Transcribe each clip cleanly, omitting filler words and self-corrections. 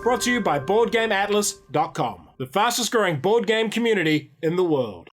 brought to you by BoardGameAtlas.com, the fastest growing board game community in the world.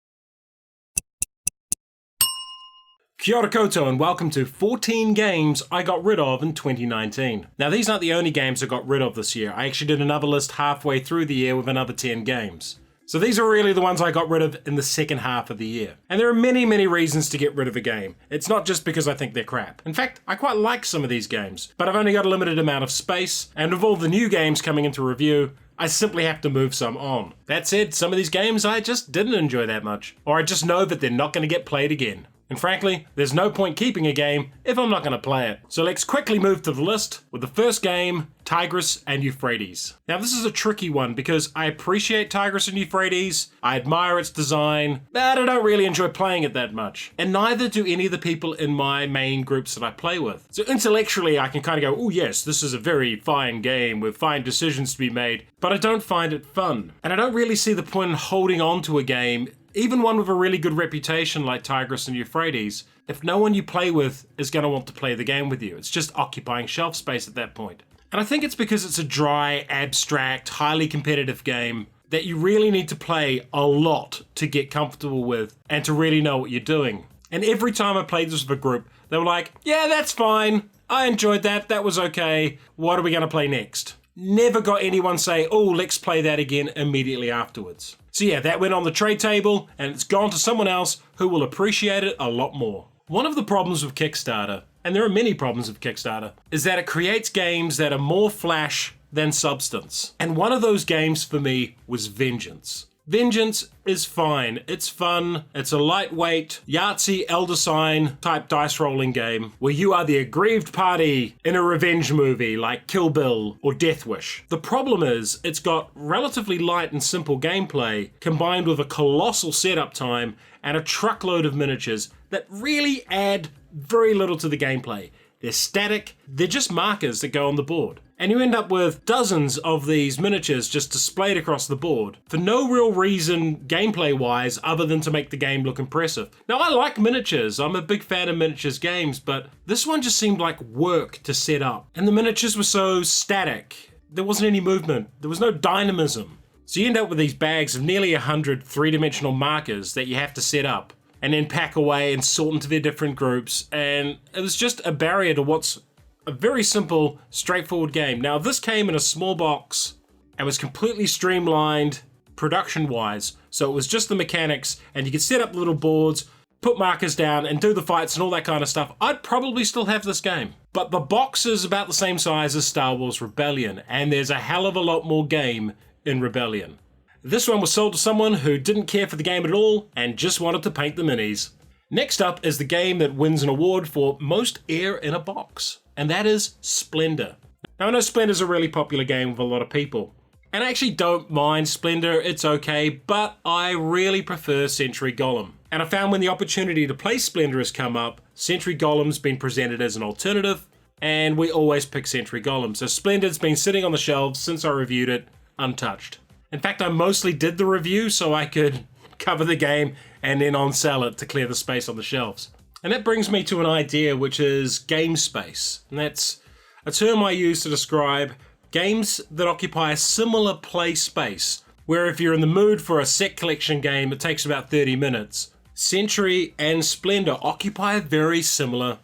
Kia ora koutou and welcome to 14 games I got rid of in 2019. Now these aren't the only games I got rid of this year. I actually did another list halfway through the year with another 10 games. So these are really the ones I got rid of in the second half of the year. And there are many reasons to get rid of a game. It's not just because I think they're crap. In fact, I quite like some of these games, but I've only got a limited amount of space, and with all the new games coming into review, I simply have to move some on. That said, some of these games I just didn't enjoy that much, or I just know that they're not going to get played again. And frankly, there's no point keeping a game if I'm not going to play it. So let's quickly move to the list with the first game, Tigris and Euphrates. Now this is a tricky one because I appreciate Tigris and Euphrates, I admire its design, but I don't really enjoy playing it that much. And neither do any of the people in my main groups that I play with. So intellectually I can kind of go, oh yes, this is a very fine game with fine decisions to be made, but I don't find it fun. And I don't really see the point in holding on to a game, even one with a really good reputation like Tigris and Euphrates, if no one you play with is going to want to play the game with you. It's just occupying shelf space at that point. And I think it's because it's a dry, abstract, highly competitive game that you really need to play a lot to get comfortable with and to really know what you're doing. And every time I played this with a group, they were like, yeah, that's fine. I enjoyed that. That was okay. What are we going to play next? Never got anyone say, oh, let's play that again immediately afterwards. So yeah, that went on the trade table and it's gone to someone else who will appreciate it a lot more. One of the problems with Kickstarter, and there are many problems with Kickstarter, is that it creates games that are more flash than substance. And one of those games for me was Vengeance. Vengeance is fine, it's fun, it's a lightweight, Yahtzee Elder Sign type dice rolling game where you are the aggrieved party in a revenge movie like Kill Bill or Death Wish. The problem is it's got relatively light and simple gameplay combined with a colossal setup time and a truckload of miniatures that really add very little to the gameplay. They're static, they're just markers that go on the board. And you end up with dozens of these miniatures just displayed across the board for no real reason gameplay-wise other than to make the game look impressive. Now I like miniatures, I'm a big fan of miniatures games, but this one just seemed like work to set up. And the miniatures were so static, there wasn't any movement, there was no dynamism. So you end up with these bags of nearly 100 three-dimensional markers that you have to set up and then pack away and sort into their different groups, and it was just a barrier to what's a very simple, straightforward game. Now, this came in a small box and was completely streamlined production-wise, so it was just the mechanics, and you could set up little boards, put markers down, and do the fights and all that kind of stuff. I'd probably still have this game. But the box is about the same size as Star Wars Rebellion, and there's a hell of a lot more game in Rebellion. This one was sold to someone who didn't care for the game at all and just wanted to paint the minis. Next up is the game that wins an award for most air in a box, and that is Splendor. Now I know Splendor's a really popular game with a lot of people, and I actually don't mind Splendor, it's okay, but I really prefer Sentry Golem. And I found when the opportunity to play Splendor has come up, Sentry Golem's been presented as an alternative, and we always pick Sentry Golem. So Splendor's been sitting on the shelves since I reviewed it, untouched. In fact, I mostly did the review so I could cover the game and then on-sell it to clear the space on the shelves. And that brings me to an idea, which is game space. And that's a term I use to describe games that occupy a similar play space, where if you're in the mood for a set collection game that takes about 30 minutes, Sentry and Splendor occupy a very similar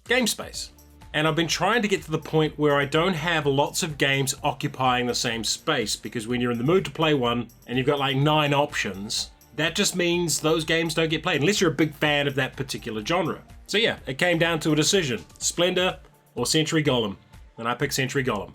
game space. And I've been trying to get to the point where I don't have lots of games occupying the same space, because when you're in the mood to play one and you've got like 9 options, that just means those games don't get played unless you're a big fan of that particular genre. So yeah, it came down to a decision, Splendor or Sentry Golem, and I picked Sentry Golem.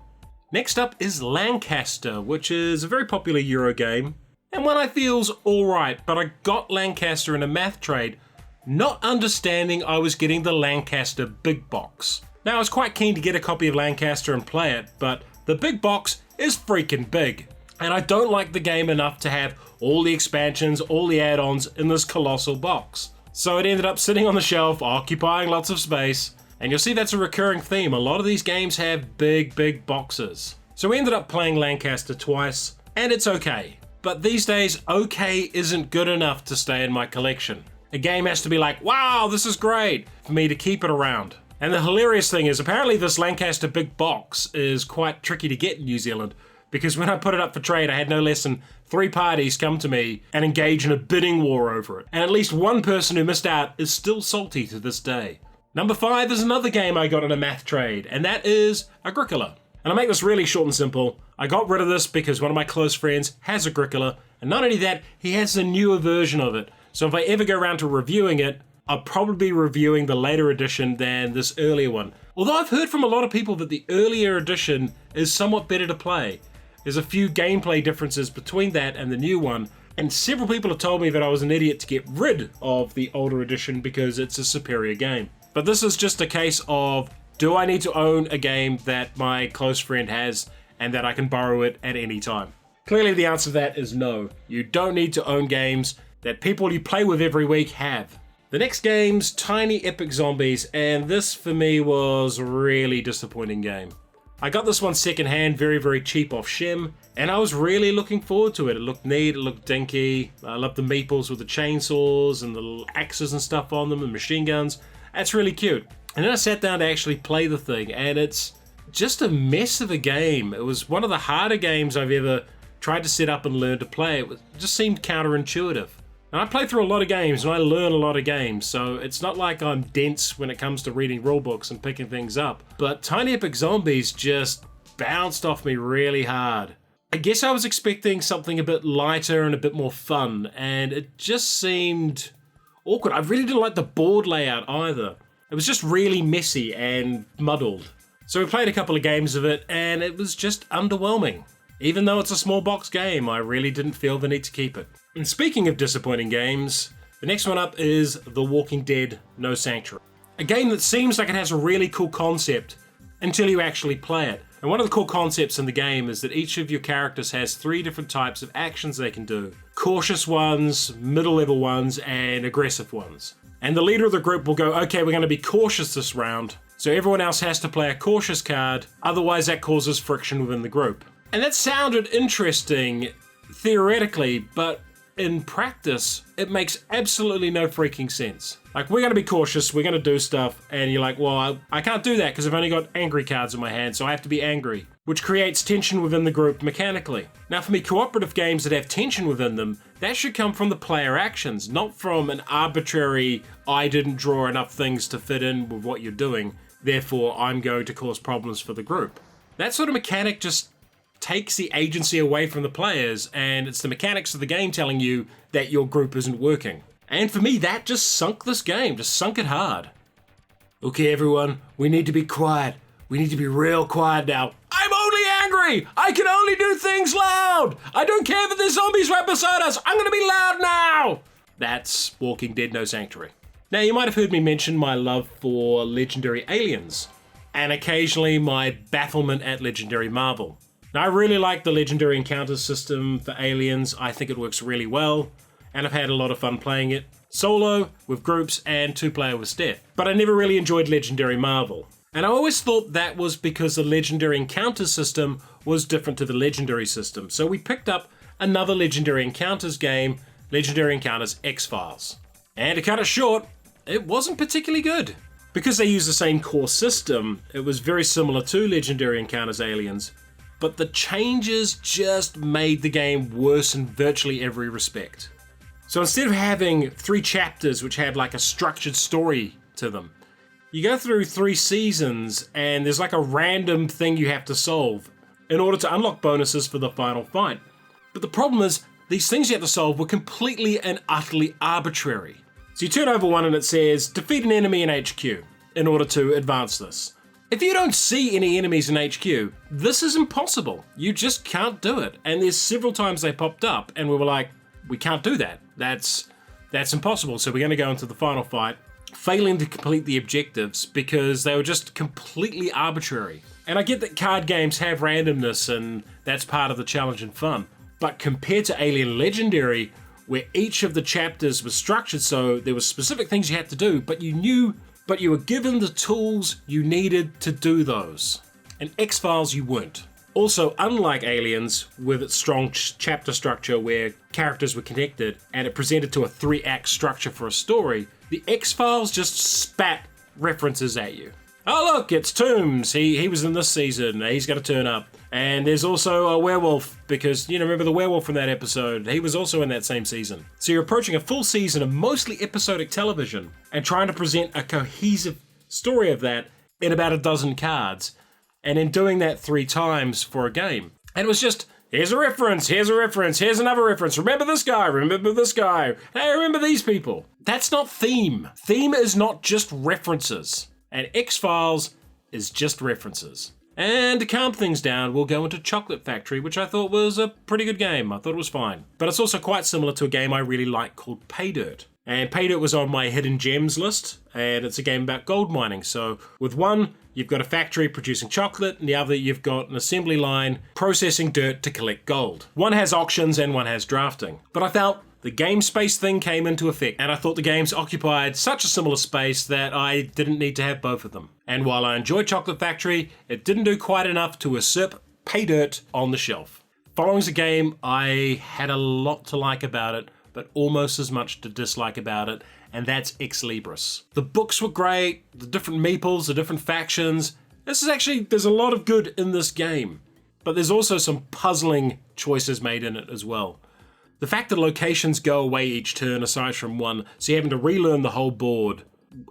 Next up is Lancaster, which is a very popular Euro game, and one I feel's alright, but I got Lancaster in a math trade, not understanding I was getting the Lancaster big box. Now, I was quite keen to get a copy of Lancaster and play it, but the big box is freaking big. And I don't like the game enough to have all the expansions, all the add-ons in this colossal box. So it ended up sitting on the shelf, occupying lots of space. And you'll see that's a recurring theme. A lot of these games have big boxes. So we ended up playing Lancaster twice, and it's okay. But these days, okay isn't good enough to stay in my collection. A game has to be like, wow, this is great, for me to keep it around. And the hilarious thing is, apparently this Lancaster big box is quite tricky to get in New Zealand, because when I put it up for trade, I had no less than 3 parties come to me and engage in a bidding war over it. And at least one person who missed out is still salty to this day. Number 5 is another game I got in a math trade, and that is Agricola. And I'll make this really short and simple. I got rid of this because one of my close friends has Agricola, and not only that, he has a newer version of it. So if I ever go around to reviewing it, I'll probably be reviewing the later edition than this earlier one. Although I've heard from a lot of people that the earlier edition is somewhat better to play. There's a few gameplay differences between that and the new one, and several people have told me that I was an idiot to get rid of the older edition because it's a superior game. But this is just a case of, do I need to own a game that my close friend has and that I can borrow it at any time? Clearly the answer to that is no. You don't need to own games that people you play with every week have. The next game's Tiny Epic Zombies, and this for me was a really disappointing game. I got this one secondhand, very, very cheap off Shem, and I was really looking forward to it. It looked neat, it looked dinky. I love the meeples with the chainsaws and the little axes and stuff on them and machine guns. That's really cute. And then I sat down to actually play the thing, and it's just a mess of a game. It was one of the harder games I've ever tried to set up and learn to play. It just seemed counterintuitive. And I play through a lot of games, and I learn a lot of games, so it's not like I'm dense when it comes to reading rulebooks and picking things up. But Tiny Epic Zombies just bounced off me really hard. I guess I was expecting something a bit lighter and a bit more fun, and it just seemed awkward. I really didn't like the board layout either. It was just really messy and muddled. So we played a couple of games of it, and it was just underwhelming. Even though it's a small box game, I really didn't feel the need to keep it. And speaking of disappointing games, the next one up is The Walking Dead: No Sanctuary. A game that seems like it has a really cool concept until you actually play it. And one of the cool concepts in the game is that each of your characters has 3 different types of actions they can do. Cautious ones, middle level ones, and aggressive ones. And the leader of the group will go, okay, we're going to be cautious this round, so everyone else has to play a cautious card, otherwise that causes friction within the group. And that sounded interesting theoretically, but in practice, it makes absolutely no freaking sense. Like, we're going to be cautious, we're going to do stuff, and you're like, well, I can't do that because I've only got angry cards in my hand, so I have to be angry, which creates tension within the group mechanically. Now, for me, cooperative games that have tension within them, that should come from the player actions, not from an arbitrary, I didn't draw enough things to fit in with what you're doing, therefore I'm going to cause problems for the group. That sort of mechanic just takes the agency away from the players, and it's the mechanics of the game telling you that your group isn't working. And for me, that just sunk this game, just sunk it hard. Okay, everyone, we need to be quiet. We need to be real quiet now. I'm only angry! I can only do things loud! I don't care that there's zombies right beside us! I'm gonna be loud now! That's Walking Dead: No Sanctuary. Now, you might have heard me mention my love for Legendary Aliens, and occasionally my bafflement at Legendary Marvel. Now, I really like the Legendary Encounters system for Aliens. I think it works really well, and I've had a lot of fun playing it solo, with groups, and 2-player with Steph. But I never really enjoyed Legendary Marvel. And I always thought that was because the Legendary Encounters system was different to the Legendary system. So we picked up another Legendary Encounters game, Legendary Encounters XFiles. And to cut it short, it wasn't particularly good. Because they use the same core system, it was very similar to Legendary Encounters Aliens, but the changes just made the game worse in virtually every respect. So instead of having 3 chapters which have like a structured story to them, you go through 3 seasons and there's like a random thing you have to solve in order to unlock bonuses for the final fight. But the problem is, these things you have to solve were completely and utterly arbitrary. So you turn over one and it says, defeat an enemy in HQ in order to advance this. If you don't see any enemies in HQ, this is impossible. You just can't do it. And there's several times they popped up and we were like, we can't do that. That's impossible. So we're going to go into the final fight, failing to complete the objectives because they were just completely arbitrary. And I get that card games have randomness and that's part of the challenge and fun. But compared to Alien Legendary, where each of the chapters was structured so there were specific things you had to do, but you were given the tools you needed to do those. In XFiles, you weren't. Also, unlike Aliens, with its strong chapter structure where characters were connected and it presented to a 3-act structure for a story, the XFiles just spat references at you. Oh look, it's Tombs. He was in this season. He's got to turn up. And there's also a werewolf, because, remember the werewolf from that episode? He was also in that same season. So you're approaching a full season of mostly episodic television and trying to present a cohesive story of that in about a dozen cards. And in doing that 3 times for a game. And it was just, here's a reference, here's another reference. Remember this guy, remember this guy. Hey, remember these people. That's not theme. Theme is not just references. And XFiles is just references. And to calm things down, we'll go into Chocolate Factory, which I thought was a pretty good game. I thought it was fine. But it's also quite similar to a game I really like called Pay Dirt. And Pay Dirt was on my hidden gems list, and it's a game about gold mining. So with one, you've got a factory producing chocolate, and the other you've got an assembly line processing dirt to collect gold. One has auctions and one has drafting. But I felt the game space thing came into effect, and I thought the games occupied such a similar space that I didn't need to have both of them. And while I enjoyed Chocolate Factory, it didn't do quite enough to usurp Pay Dirt on the shelf. Following the game, I had a lot to like about it, but almost as much to dislike about it, and that's XLibres. The books were great, the different meeples, the different factions. There's a lot of good in this game, but there's also some puzzling choices made in it as well. The fact that locations go away each turn aside from one, so you're having to relearn the whole board,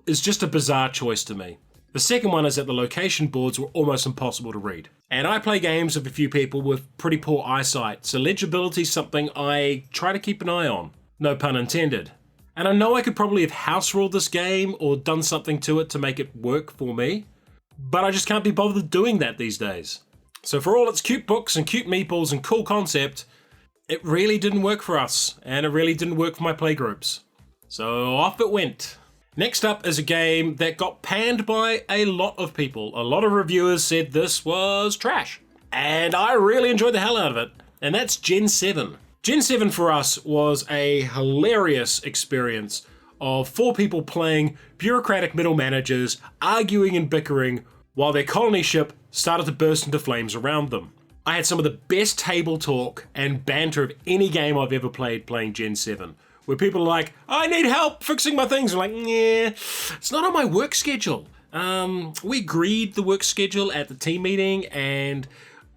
is just a bizarre choice to me. The second one is that the location boards were almost impossible to read. And I play games with a few people with pretty poor eyesight, so legibility is something I try to keep an eye on. No pun intended. And I know I could probably have house ruled this game or done something to it to make it work for me, but I just can't be bothered doing that these days. So for all its cute books and cute meeples and cool concept, it really didn't work for us, and it really didn't work for my playgroups. So off it went. Next up is a game that got panned by a lot of people. A lot of reviewers said this was trash. And I really enjoyed the hell out of it. And that's Gen 7. Gen 7 for us was a hilarious experience of 4 people playing bureaucratic middle managers, arguing and bickering while their colony ship started to burst into flames around them. I had some of the best table talk and banter of any game I've ever played playing Gen 7. Where people are like, I need help fixing my things. I'm like, yeah, it's not on my work schedule. We agreed the work schedule at the team meeting, and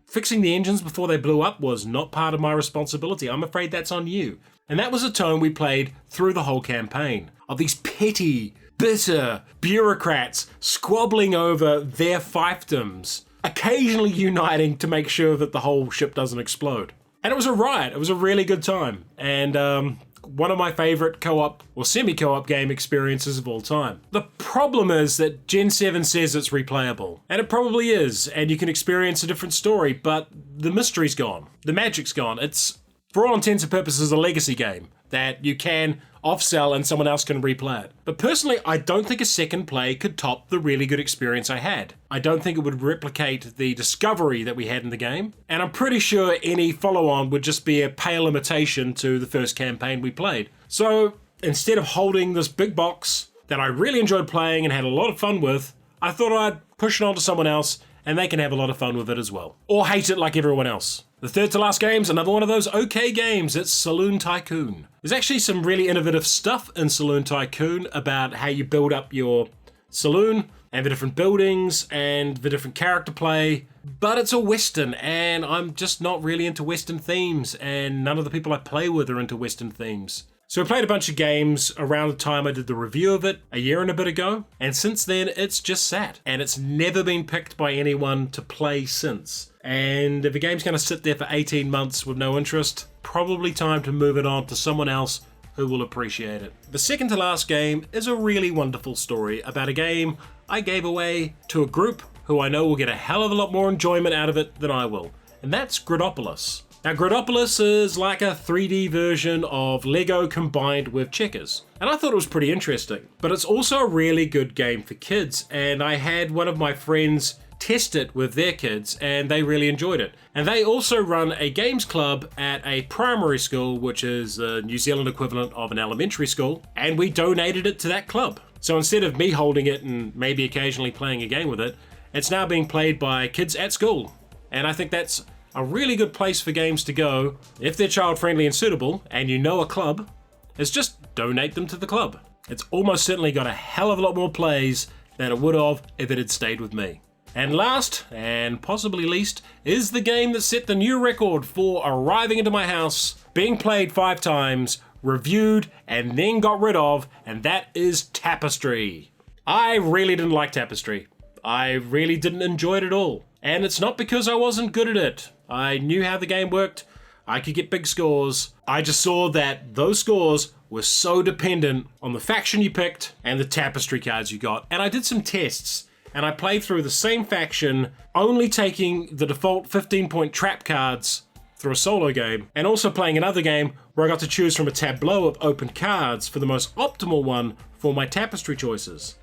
fixing the engines before they blew up was not part of my responsibility. I'm afraid that's on you. And that was a tone we played through the whole campaign, of these petty, bitter bureaucrats squabbling over their fiefdoms, occasionally uniting to make sure that the whole ship doesn't explode. And it was a riot. It was a really good time. And one of my favorite co-op or semi-co-op game experiences of all time. The problem is that Gen 7 says it's replayable, and it probably is, and you can experience a different story, but the mystery's gone. The magic's gone. It's, for all intents and purposes, a legacy game that you can off-sell and someone else can replay it. But personally, I don't think a second play could top the really good experience I had. I don't think it would replicate the discovery that we had in the game, and I'm pretty sure any follow-on would just be a pale imitation to the first campaign we played. So instead of holding this big box that I really enjoyed playing and had a lot of fun with, I thought I'd push it on to someone else and they can have a lot of fun with it as well. Or hate it like everyone else. The third to last game's another one of those okay games. It's Saloon Tycoon. There's actually some really innovative stuff in Saloon Tycoon about how you build up your saloon and the different buildings and the different character play. But it's a Western, and I'm just not really into Western themes, and none of the people I play with are into Western themes. So I played a bunch of games around the time I did the review of it a year and a bit ago, and since then it's just sat, and it's never been picked by anyone to play since. And if a game's going to sit there for 18 months with no interest, probably time to move it on to someone else who will appreciate it. The second to last game is a really wonderful story about a game I gave away to a group who I know will get a hell of a lot more enjoyment out of it than I will, and that's Grodd Oppelus. Now, Grodd Oppelus is like a 3D version of Lego combined with checkers, and I thought it was pretty interesting. But it's also a really good game for kids, and I had one of my friends test it with their kids, and they really enjoyed it. And they also run a games club at a primary school, which is the New Zealand equivalent of an elementary school, and we donated it to that club. So instead of me holding it and maybe occasionally playing a game with it, it's now being played by kids at school. And I think that's a really good place for games to go, if they're child-friendly and suitable, and you know a club, is just donate them to the club. It's almost certainly got a hell of a lot more plays than it would have if it had stayed with me. And last, and possibly least, is the game that set the new record for arriving into my house, being played 5 times, reviewed, and then got rid of, and that is Tapestry. I really didn't like Tapestry. I really didn't enjoy it at all. And it's not because I wasn't good at it. I knew how the game worked. I could get big scores. I just saw that those scores were so dependent on the faction you picked and the Tapestry cards you got. And I did some tests. And I played through the same faction, only taking the default 15-point trap cards through a solo game, and also playing another game where I got to choose from a tableau of open cards for the most optimal one for my Tapestry choices.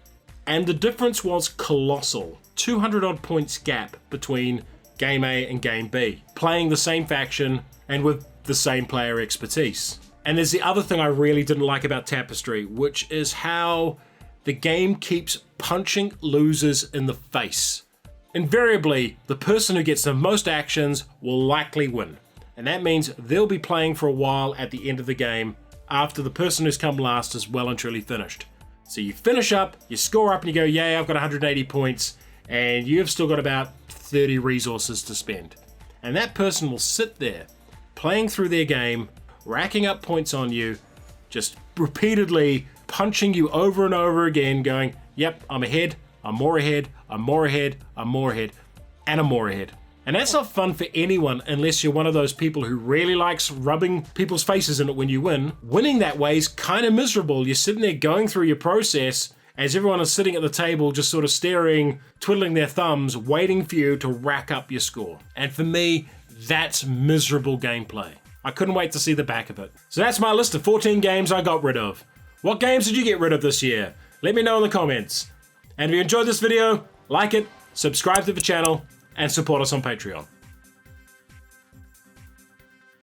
And the difference was colossal. 200 odd points gap between Game A and Game B, playing the same faction and with the same player expertise. And there's the other thing I really didn't like about Tapestry, which is how the game keeps punching losers in the face. Invariably, the person who gets the most actions will likely win. And that means they'll be playing for a while at the end of the game after the person who's come last is well and truly finished. So you finish up, you score up and you go, yay, I've got 180 points, and you've still got about 30 resources to spend. And that person will sit there, playing through their game, racking up points on you, just repeatedly punching you over and over again, going, yep, I'm ahead, I'm more ahead, I'm more ahead, I'm more ahead, and I'm more ahead. And that's not fun for anyone unless you're one of those people who really likes rubbing people's faces in it when you win. Winning that way is kind of miserable. You're sitting there going through your process as everyone is sitting at the table just sort of staring, twiddling their thumbs, waiting for you to rack up your score. And for me, that's miserable gameplay. I couldn't wait to see the back of it. So that's my list of 14 games I got rid of. What games did you get rid of this year? Let me know in the comments. And if you enjoyed this video, like it, subscribe to the channel, and support us on Patreon.